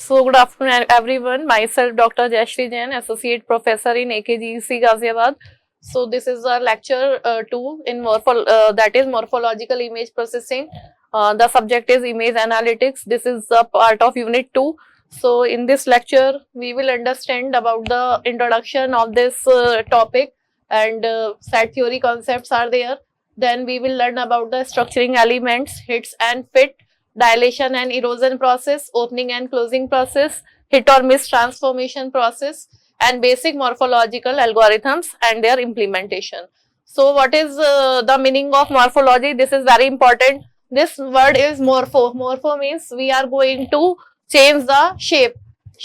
So good afternoon everyone. Myself Dr. Jayashree Jain, Associate Professor in AKGC Ghaziabad. So this is our lecture 2 in that is morphological image processing. The subject is image analytics. This is a part of unit 2. So in this lecture we will understand about the introduction of this topic and set theory concepts are there. Then we will learn about the structuring elements, hits and fit, dilation and erosion process, opening and closing process, hit or miss transformation process, and basic morphological algorithms and their implementation. So what is the meaning of morphology? This is very important. This word is morpho. Morpho means we are going to change the shape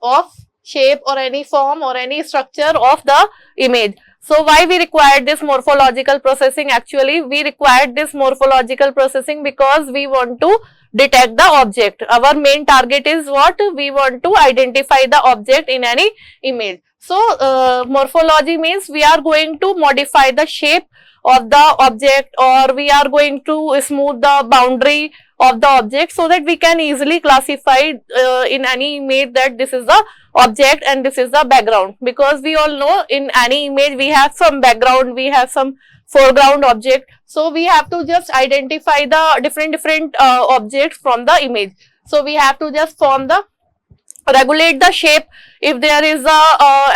or any form or any structure of the image. So why we required this morphological processing? Actually, we required this morphological processing because we want to detect the object. Our main target is what? We want to identify the object in any image. So morphology means we are going to modify the shape of the object, or we are going to smooth the boundary of the object so that we can easily classify in any image that this is the object and this is the background, because we all know in any image we have some background, we have some foreground object. So we have to just identify the different objects from the image. So we have to just regulate the shape if there is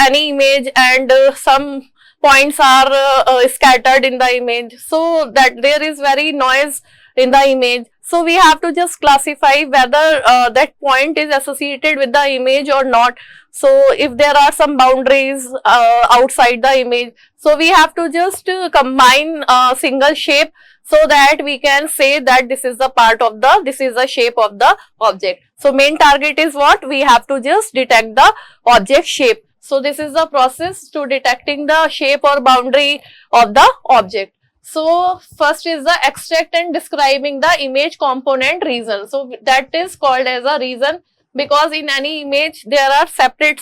any image and some points are scattered in the image, so that there is very noise in the image. So we have to just classify whether that point is associated with the image or not. So if there are some boundaries outside the image, so we have to just combine a single shape so that we can say that this is the shape of the object. So main target is what? We have to just detect the object shape. So this is the process to detecting the shape or boundary of the object. So first is the extract and describing the image component region. So that is called as a region, because in any image there are separate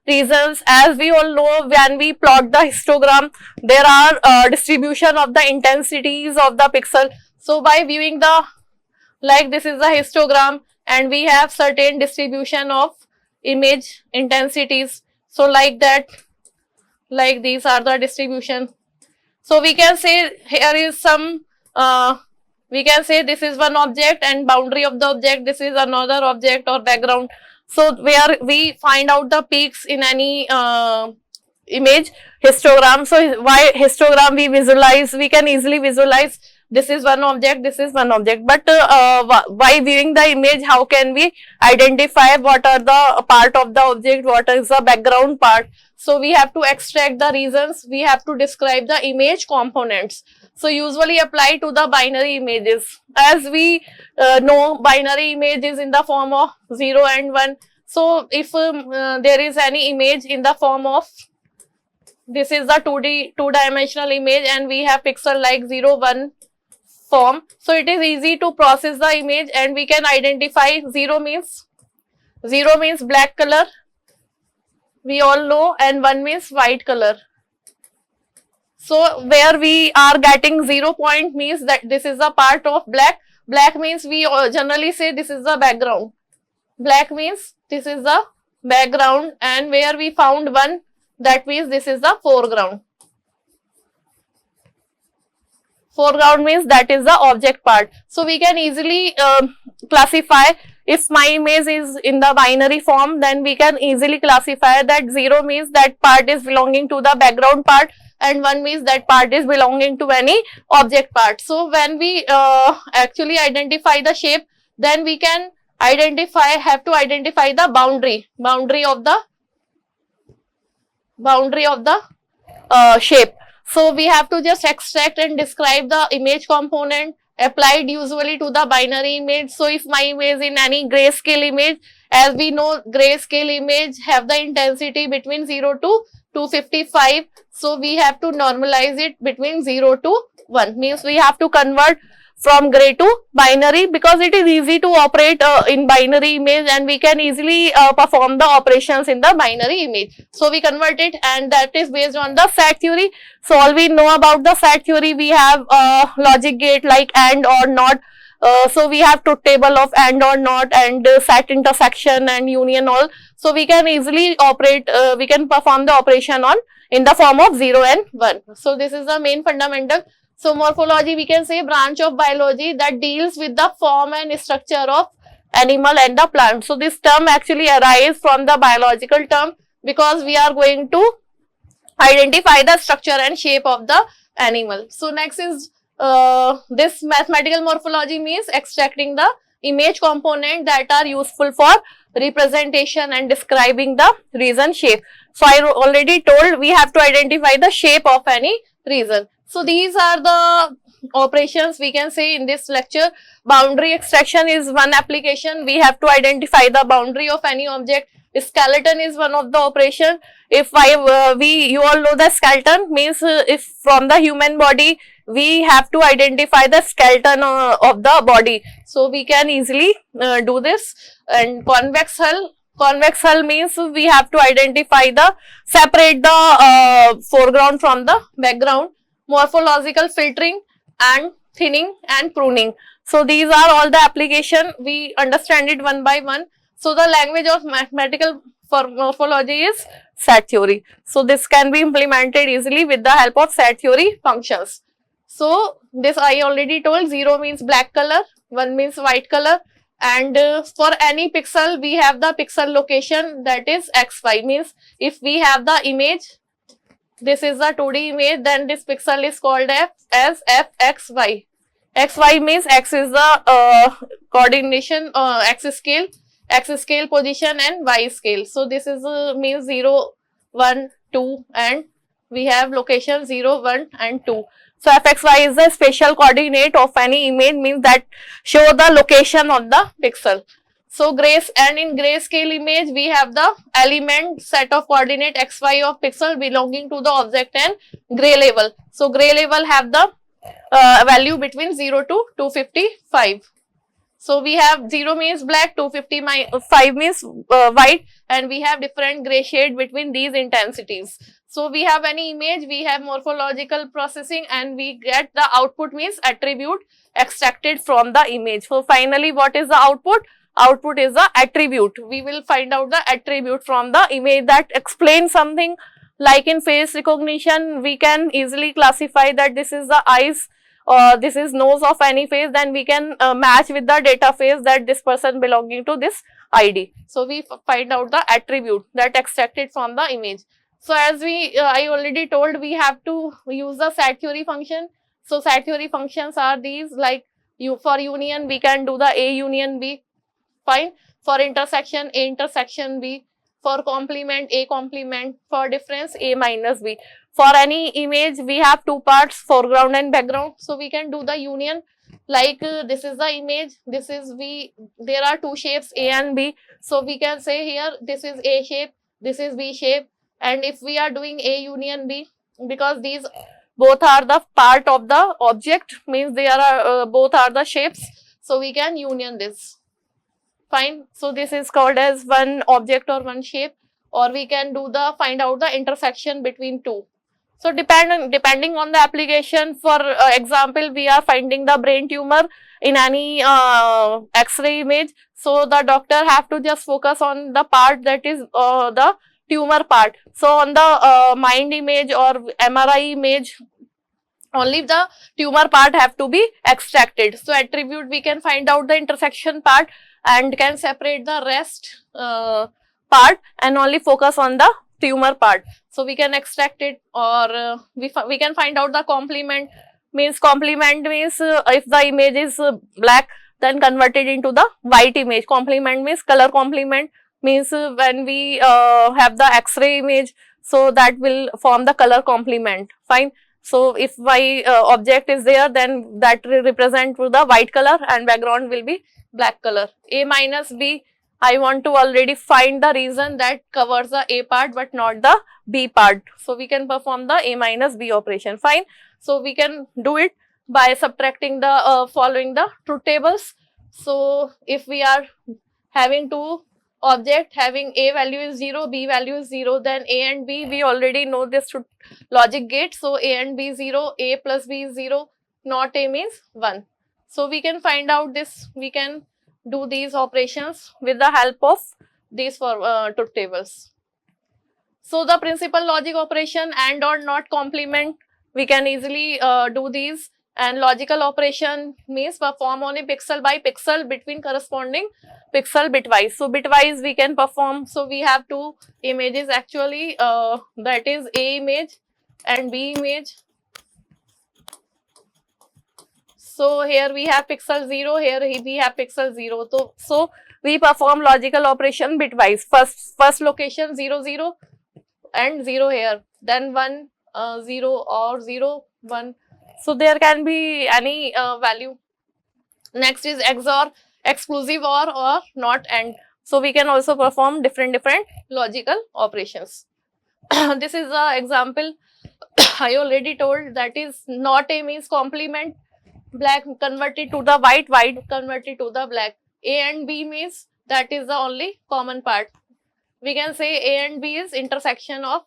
regions. As we all know, when we plot the histogram, there are distribution of the intensities of the pixel. So by viewing the, like this is the histogram and we have certain distribution of image intensities. So like that, like these are the distribution. So we can say here is some, we can say this is one object and boundary of the object, this is another object or background. So where we find out the peaks in any image histogram. So why histogram we visualize, we can easily visualize this is one object, this is one object. But by viewing the image, how can we identify what are the part of the object, what is the background part? So we have to extract the regions, we have to describe the image components. So usually apply to the binary images. As we know, binary image is in the form of 0 and 1. So if there is any image in the form of, this is the 2-dimensional image and we have pixel like 0, 1 form. So it is easy to process the image and we can identify 0 means black color, we all know, and 1 means white color. So where we are getting 0 point means that this is a part of black. Black means we generally say this is the background. Black means this is the background, and where we found 1, that means this is the foreground. Foreground means that is the object part. So we can easily classify. If my image is in the binary form, then we can easily classify that 0 means that part is belonging to the background part and 1 means that part is belonging to any object part. So when we actually identify the shape, then we can have to identify the boundary of the shape. So we have to just extract and describe the image component applied usually to the binary image. So if my image in any grayscale image, as we know grayscale image have the intensity between 0 to 255. So we have to normalize it between 0 to 1, means we have to convert from gray to binary, because it is easy to operate in binary image and we can easily perform the operations in the binary image. So we convert it, and that is based on the set theory. So all we know about the set theory, we have logic gate like AND or NOT, So we have truth table of and or not, and set intersection and union all. So we can easily operate, we can perform the operation on in the form of 0 and 1. So this is the main fundamental. So morphology, we can say, branch of biology that deals with the form and structure of animal and the plant. So this term actually arises from the biological term, because we are going to identify the structure and shape of the animal. So next is this mathematical morphology, means extracting the image component that are useful for representation and describing the region shape. So I already told we have to identify the shape of any region. So these are the operations we can say in this lecture. Boundary extraction is one application. We have to identify the boundary of any object. Skeleton is one of the operation. If you all know the skeleton, means if from the human body we have to identify the skeleton of the body, so we can easily do this. And convex hull means we have to identify the separate the foreground from the background. Morphological filtering and thinning and pruning. So these are all the application. We understand it one by one. So the language of mathematical for morphology is set theory. So this can be implemented easily with the help of set theory functions. So this I already told, 0 means black color, 1 means white color, and for any pixel we have the pixel location, that is xy, means if we have the image, this is a 2D image, then this pixel is called as fxy. Xy means x is the coordination, x scale position, and y scale. So this is means 0, 1, 2, and we have location 0, 1 and 2. So fxy is the spatial coordinate of any image, means that show the location of the pixel. So in grayscale image we have the element set of coordinate xy of pixel belonging to the object and gray level. So gray level have the value between 0 to 255. So we have 0 means black, 255 means white, and we have different gray shade between these intensities. So we have any image, we have morphological processing, and we get the output, means attribute extracted from the image. So finally what is the output? Output is the attribute. We will find out the attribute from the image that explains something. Like in face recognition, we can easily classify that this is the eyes, this is nose of any face, then we can match with the data face that this person belonging to this ID. So we find out the attribute that extracted from the image. So as I already told, we have to use the set theory function. So set theory functions are these, like for union we can do the A union B, fine. For intersection, A intersection B. For complement, A complement. For difference, A minus B. For any image we have two parts, foreground and background. So we can do the union, like this is the image, this is B, there are two shapes A and B. So we can say here this is A shape, this is B shape. And if we are doing A union B, because these both are the part of the object, means they are both are the shapes, so we can union this, fine. So this is called as one object or one shape, or we can do the find out the intersection between two. So depending on the application, for example, we are finding the brain tumor in any X-ray image. So the doctor have to just focus on the part that is the tumor part. So on the mind image or MRI image, only the tumor part have to be extracted. So attribute, we can find out the intersection part and can separate the rest part and only focus on the tumor part. So we can extract it, or we can find out the complement. Means complement means if the image is black, then convert it into the white image. Complement means color complement, means when we have the X-ray image, so that will form the color complement, fine. So if y object is there, then that will represent to the white color and background will be black color. A minus B, I want to already find the region that covers the A part but not the B part. So we can perform the A minus B operation, fine. So we can do it by subtracting the following the truth tables. So if we are having two object having A value is 0, B value is 0, then A and B, we already know this logic gate. So A and B 0, A plus B is 0, not A means 1. So we can find out this, we can do these operations with the help of these truth tables. So the principal logic operation and or not complement, we can easily do these, and logical operation means perform on a pixel by pixel between corresponding pixel bitwise. So bitwise we can perform. So we have two images actually, that is A image and B image. So here we have pixel 0, here we have pixel 0. So we perform logical operation bitwise. First location 0 0 and 0 here, then 1 0 or 0 1. So there can be any value. Next is XOR, exclusive or not AND. So we can also perform different logical operations. This is the example I already told, that is not A means complement, black converted to the white, white converted to the black. A and B means that is the only common part. We can say A and B is intersection of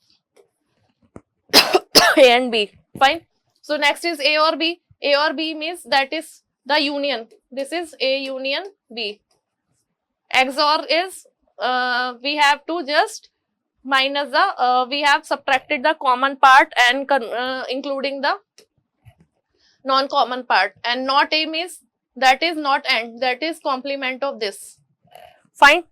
A and B. Fine. So next is A or B. A or B means that is the union. This is A union B. XOR is we have to just minus the we have subtracted the common part and including the non-common part. And not A means that is not AND, that is complement of this. Fine.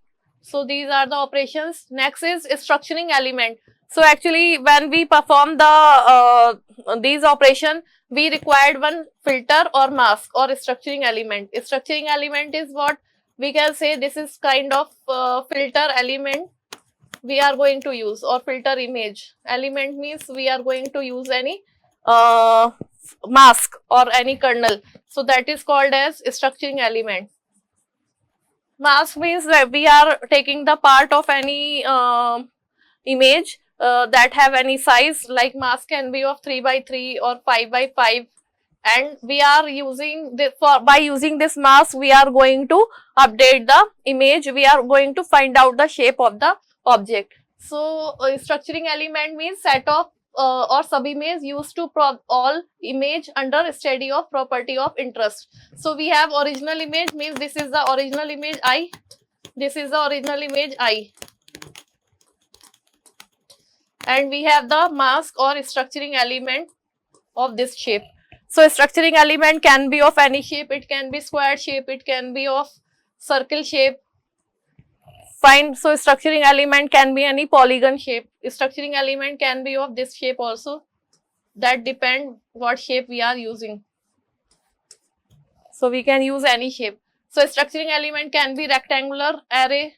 So these are the operations. Next is structuring element. So actually when we perform the these operation, we required one filter or mask or structuring element. Structuring element is what we can say, this is kind of filter element we are going to use, or filter image element means we are going to use any mask or any kernel. So that is called as structuring element. Mask means that we are taking the part of any image that have any size, like mask can be of 3 by 3 or 5 by 5, and we are using this by using this mask we are going to update the image, we are going to find out the shape of the object. So structuring element means set of or sub image used to all image under study of property of interest. So we have original image means this is the original image I, this is the original image I, and we have the mask or structuring element of this shape. So structuring element can be of any shape, it can be square shape, it can be of circle shape. Fine. So structuring element can be any polygon shape. Structuring element can be of this shape also. That depend what shape we are using. So we can use any shape. So structuring element can be rectangular array.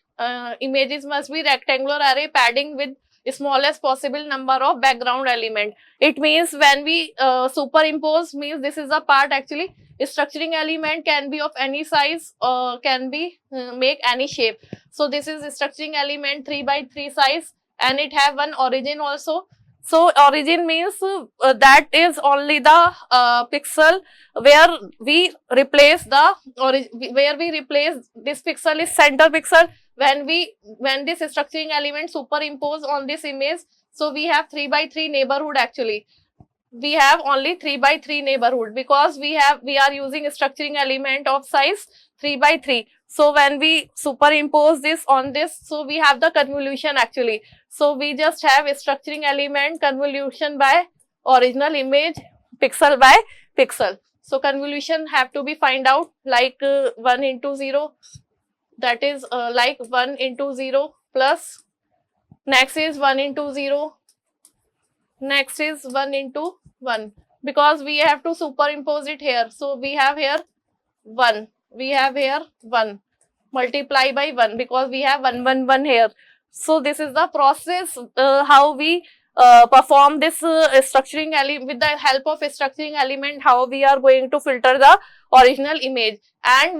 Images must be rectangular array padding with smallest possible number of background element. It means when we superimpose, means this is a part actually. Structuring element can be of any size or can be make any shape. So this is structuring element 3 by 3 size, and it have one origin also. So origin means that is only the pixel where we replace the where we replace this pixel is center pixel. When this structuring element superimpose on this image, so we have 3 by 3 neighborhood actually. We have only 3 by 3 neighborhood because we are using structuring element of size 3 by 3. So when we superimpose this on this, so we have the convolution actually. So we just have a structuring element convolution by original image pixel by pixel. So convolution have to be find out like 1 into 0, that is like 1 into 0 plus, next is 1 into 0, next is 1 into 1, because we have to superimpose it here. So we have here 1, we have here 1, multiply by 1 because we have 1 1 1 here. So this is the process how we perform this structuring element. With the help of a structuring element, how we are going to filter the original image. And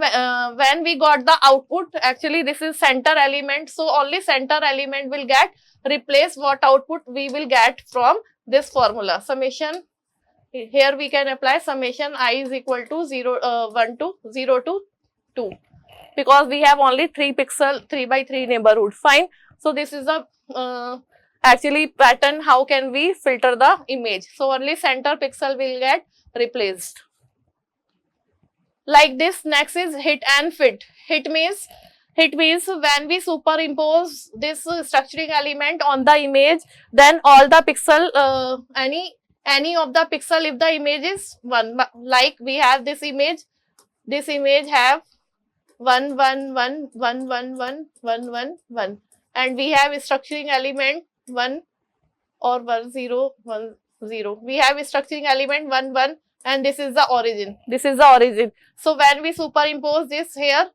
when we got the output, actually this is center element, so only center element will get replaced what output we will get from this formula. Summation, here we can apply summation I is equal to 1 to 0 to 2, because we have only 3 pixel 3 by 3 neighborhood. Fine. So this is the actually pattern how can we filter the image. So only center pixel will get replaced. like this. Next is hit and fit. Hit means when we superimpose this structuring element on the image, then all the pixel, any of the pixel, if the image is 1, like we have this image have 1 1 1 1 1 1 1 1 1, and we have a structuring element 1 or 1 0 1 0. We have a structuring element 1 1, and this is the origin. This is the origin. So when we superimpose this here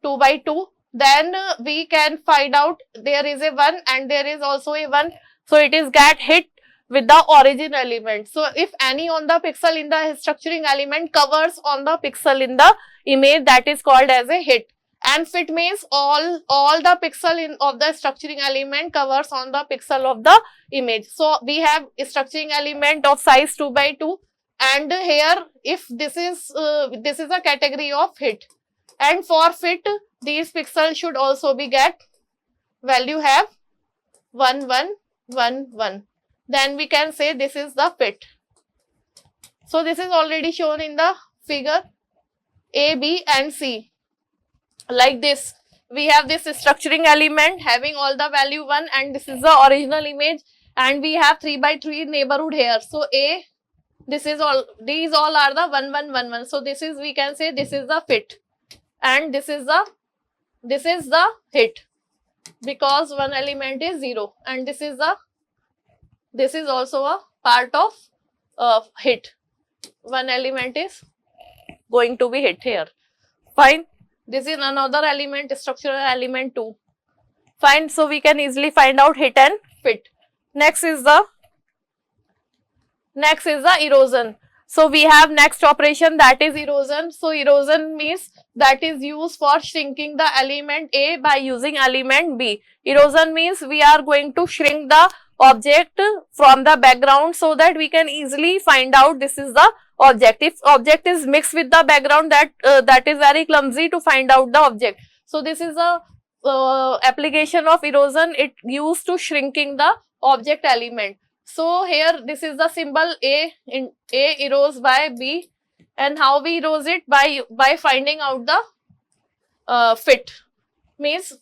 2 by 2, then we can find out there is a 1 and there is also a 1. So it is get hit with the origin element. So if any on the pixel in the structuring element covers on the pixel in the image, that is called as a hit. And fit means all the pixel of the structuring element covers on the pixel of the image. So we have a structuring element of size 2 by 2, and here if this is a category of hit. And for fit, these pixels should also be get value have 1 1 1 1. Then we can say this is the fit. So this is already shown in the figure A, B and C. Like this, we have this structuring element having all the value 1, and this is the original image, and we have 3 by 3 neighborhood here. So A, this is all, these all are the 1 1 1 1. So this is, we can say this is the fit, and this is the hit, because one element is 0, and this is also a part of hit. One element is going to be hit here. Fine. This is another element, structural element 2. Fine. So we can easily find out hit and fit. Next is the erosion. So we have next operation, that is erosion. So erosion means that is used for shrinking the element A by using element B. Erosion means we are going to shrink the object from the background so that we can easily find out this is the object. If object is mixed with the background, that is very clumsy to find out the object. So this is a application of erosion. It used to shrinking the object element. So here this is the symbol A, in A erodes by B, and how we erode it by finding out the fit. Means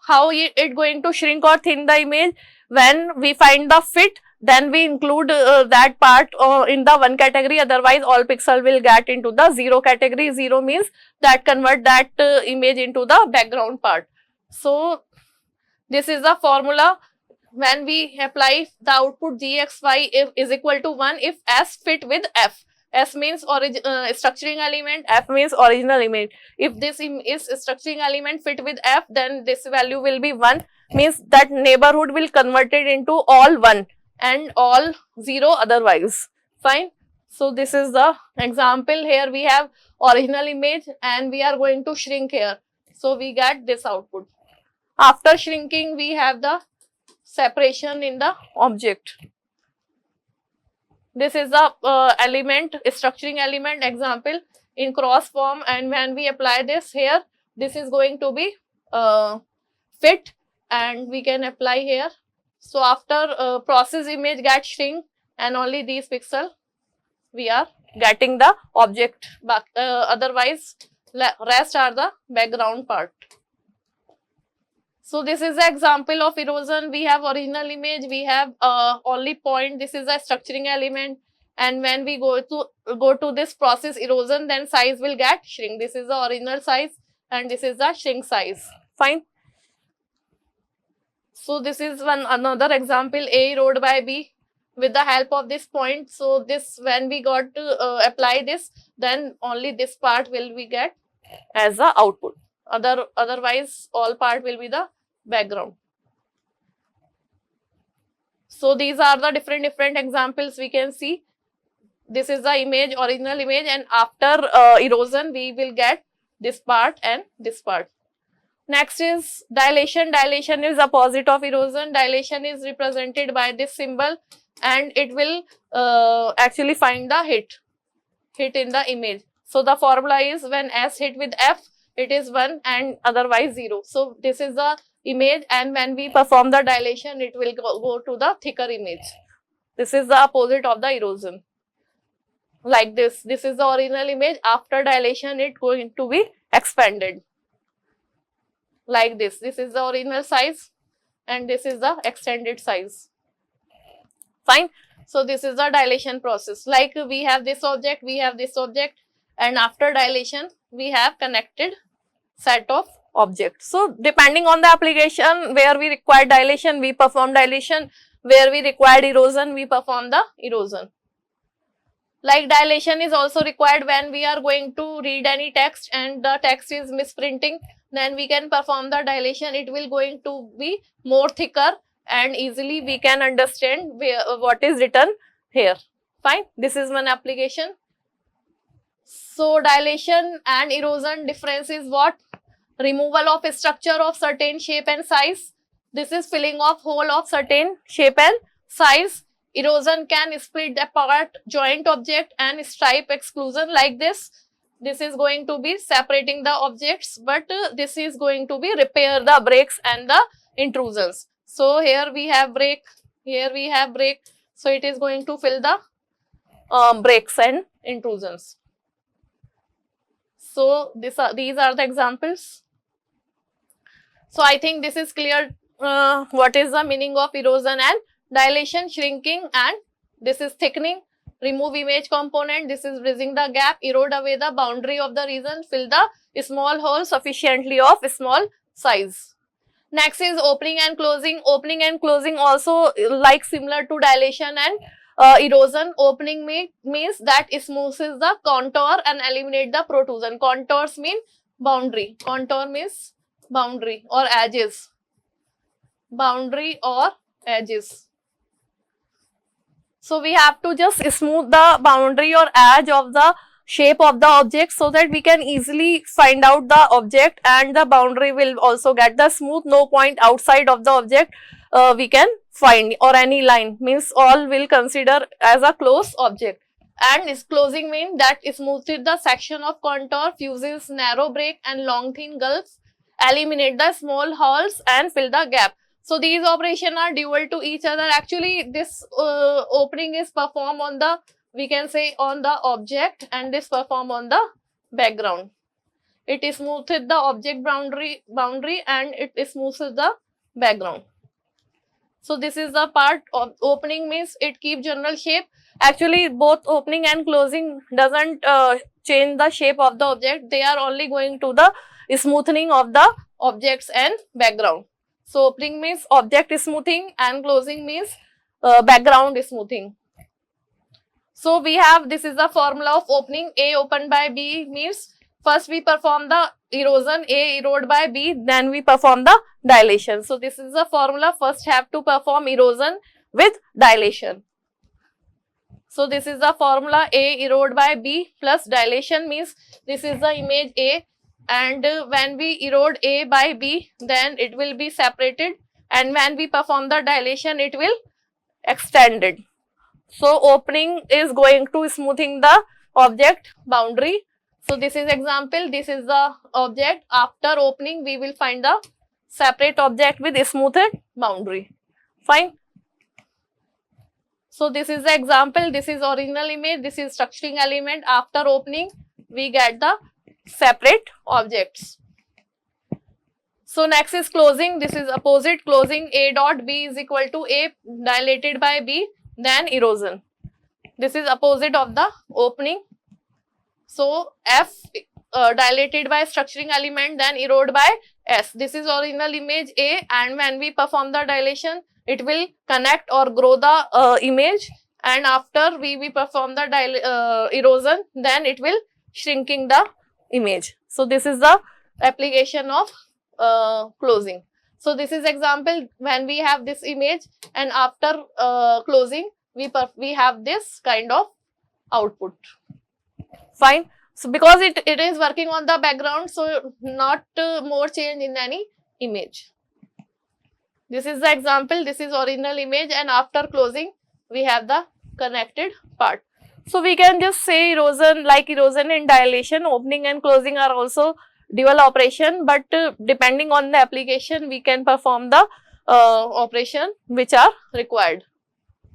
how it going to shrink or thin the image. When we find the fit, then we include that part in the 1 category, otherwise all pixel will get into the 0 category. 0 means that convert that image into the background part. So this is the formula. When we apply the output gxy is equal to 1 if S fit with F. S means structuring element, F means original image. If this is structuring element fit with F, then this value will be 1, means that neighborhood will convert it into all 1 and all 0 otherwise. Fine. So this is the example. Here we have original image and we are going to shrink here. So we get this output. After shrinking, we have the separation in the object. This is the element, structuring element example in cross form, and when we apply this here, this is going to be fit, and we can apply here. So after process image gets shrink, and only these pixel we are getting the object back, otherwise rest are the background part. So this is the example of erosion. We have original image, we have only point, this is a structuring element, and when we go to this process erosion, then size will get shrink. This is the original size and this is the shrink size. Fine. So this is another example, A erode by B with the help of this point. So this, when we got to apply this, then only this part will we get as the output. Otherwise all part will be the background. So these are the different examples we can see. This is the image, original image, and after erosion we will get this part and this part. Next is dilation. Dilation is opposite of erosion. Dilation is represented by this symbol, and it will actually find the hit in the image. So the formula is when S hit with F, it is 1 and otherwise 0. So this is the image, and when we perform the dilation, it will go to the thicker image. This is the opposite of the erosion. like this. This is the original image. After dilation, it going to be expanded like this. This is the original size and this is the extended size. Fine. So this is the dilation process. Like we have this object, and after dilation, we have connected set of objects. So depending on the application, where we require dilation, we perform dilation. Where we require erosion, we perform the erosion. Like dilation is also required when we are going to read any text and the text is misprinting, then we can perform the dilation. It will going to be more thicker and easily we can understand what is written here. Fine. This is one application. So dilation and erosion difference is what? Removal of a structure of certain shape and size. This is filling of hole of certain shape and size. Erosion can split apart joint object and stripe exclusion like this. This is going to be separating the objects, but this is going to be repair the breaks and the intrusions. So here we have break, here we have break. So it is going to fill the breaks and intrusions. So these are the examples. So I think this is clear what is the meaning of erosion and dilation, shrinking, and this is thickening. Remove image component, this is bridging the gap, erode away the boundary of the region, fill the small hole sufficiently of small size. Next is opening and closing. Opening and closing also like similar to dilation and erosion. Opening means that smoothes the contour and eliminate the protrusion. Contours mean boundary. Contour means boundary or edges. Boundary or edges. So we have to just smooth the boundary or edge of the shape of the object so that we can easily find out the object, and the boundary will also get the smooth. No point outside of the object we can find, or any line, means all will consider as a close object. And is closing mean that smoothes the section of contour, fuses narrow break and long thin gulfs, eliminate the small holes and fill the gap. So these operations are dual to each other. Actually, this opening is performed on the, we can say, on the object, and this perform on the background. It smoothes the object boundary and it smoothes the background. So this is the part of opening means it keep general shape. Actually, both opening and closing doesn't change the shape of the object. They are only going to the smoothing of the objects and background. So opening means object smoothing and closing means background smoothing. So we have, this is the formula of opening. A opened by B means first we perform the erosion, A erode by B, then we perform the dilation. So this is the formula. First have to perform erosion with dilation. So this is the formula. A erode by B plus dilation means this is the image A, and when we erode A by B, then it will be separated, and when we perform the dilation, it will extended. So opening is going to smoothing the object boundary. So this is example, this is the object. After opening, we will find the separate object with a smoothed boundary. Fine. So this is the example, this is original image, this is structuring element. After opening, we get the separate objects. So next is closing. This is opposite closing. A dot B is equal to A dilated by B, then erosion. This is opposite of the opening. So F dilated by structuring element, then erode by S. This is original image A, and when we perform the dilation, it will connect or grow the image, and after we perform the erosion, then it will shrinking the image. So this is the application of closing. So this is example when we have this image, and after closing we have this kind of output. Fine. So because it is working on the background, so not more change in any image. This is the example, this is original image, and after closing we have the connected part. So we can just say erosion, like erosion and dilation, opening and closing are also dual operation, but depending on the application we can perform the operation which are required.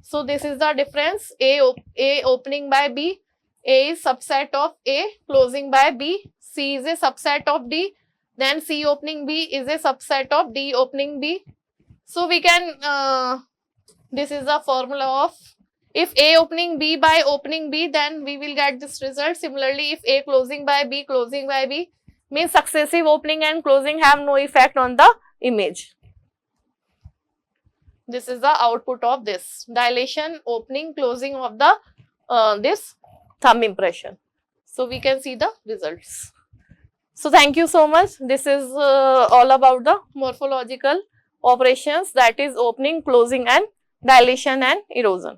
So this is the difference. A opening by B A is subset of A closing by B. C is a subset of D. Then C opening B is a subset of D opening B. So we can, this is the formula of, if A opening B by opening B, then we will get this result. Similarly, if A closing by B means successive opening and closing have no effect on the image. This is the output of this dilation, opening, closing of the this thumb impression. So we can see the results. So thank you so much. This is all about the morphological operations, that is opening, closing and dilation and erosion.